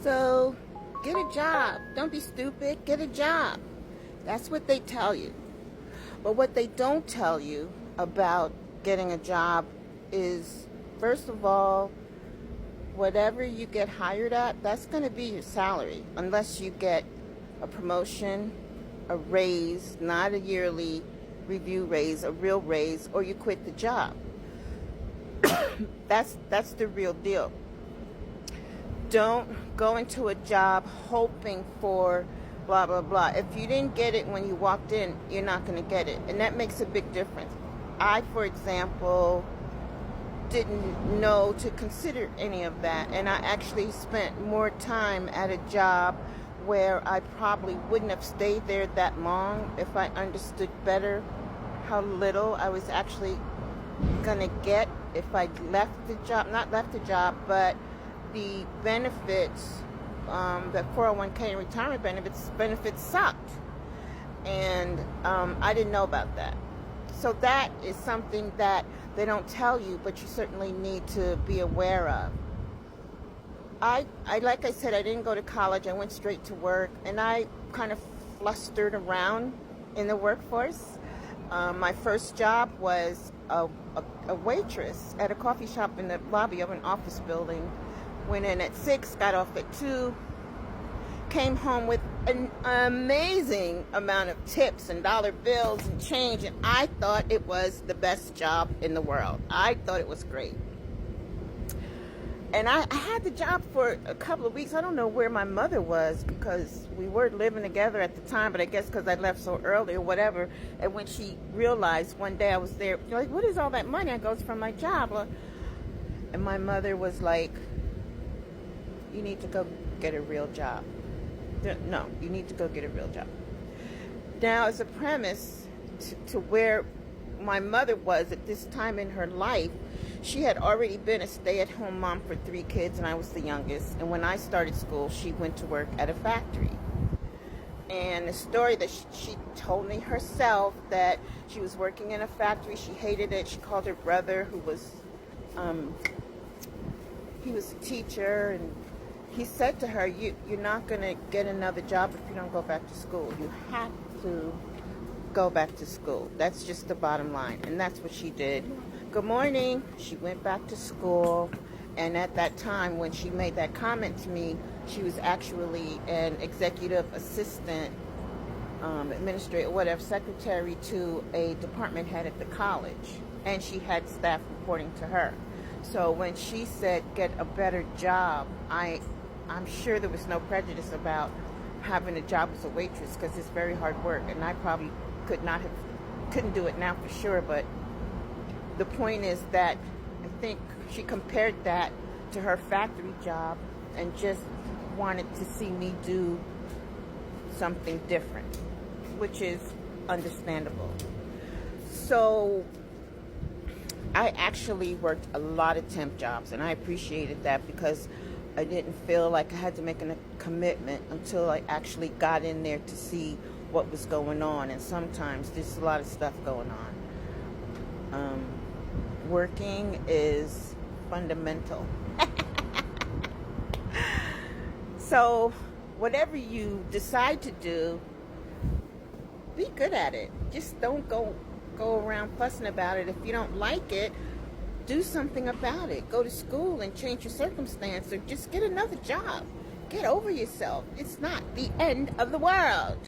So get a job. Don't be stupid. Get a job. That's what they tell you. But what they don't tell you about getting a job is, first of all, whatever you get hired at, that's going to be your salary, unless you get a promotion, a raise, not a yearly review raise, a real raise, or you quit the job. That's the real deal. Don't go into a job hoping for blah, blah, blah. If you didn't get it when you walked in, you're not going to get it. And that makes a big difference. I, for example, didn't know to consider any of that. And I actually spent more time at a job where I probably wouldn't have stayed there that long if I understood better how little I was actually going to get if I left the job. Not left the job, but the benefits, the 401k and retirement benefits sucked. And I didn't know about that. So that is something that they don't tell you, but you certainly need to be aware of. I like I said, I didn't go to college. I went straight to work, and I kind of flustered around in the workforce. My first job was a waitress at a coffee shop in the lobby of an office building. Went in at 6, got off at 2, came home with an amazing amount of tips and dollar bills and change, and I thought it was the best job in the world. I thought it was great. And I had the job for a couple of weeks. I don't know where my mother was, because we were living together at the time, but I guess because I left so early or whatever. And when she realized one day I was there, like, what is all that money? I go, it's from my job. And my mother was like, you need to go get a real job. No, you need to go get a real job. Now, as a premise to where my mother was at this time in her life, she had already been a stay-at-home mom for 3 kids, and I was the youngest. And when I started school, she went to work at a factory. And the story that she told me herself, that she was working in a factory, she hated it. She called her brother, who was, he was a teacher, and he said to her, you're not going to get another job if you don't go back to school. You have to go back to school. That's just the bottom line. And that's what she did. Good morning. She went back to school. And at that time, when she made that comment to me, she was actually an executive assistant, administrator, whatever, secretary to a department head at the college. And she had staff reporting to her. So when she said, get a better job, I'm sure there was no prejudice about having a job as a waitress, because it's very hard work, and I probably couldn't do it now for sure. But the point is that I think she compared that to her factory job and just wanted to see me do something different, which is understandable. So I actually worked a lot of temp jobs, and I appreciated that, because I didn't feel like I had to make a commitment until I actually got in there to see what was going on. And sometimes there's a lot of stuff going on. Working is fundamental. So whatever you decide to do, be good at it. Just don't go around fussing about it. If you don't like it, do something about it. Go to school and change your circumstance, or just get another job. Get over yourself. It's not the end of the world.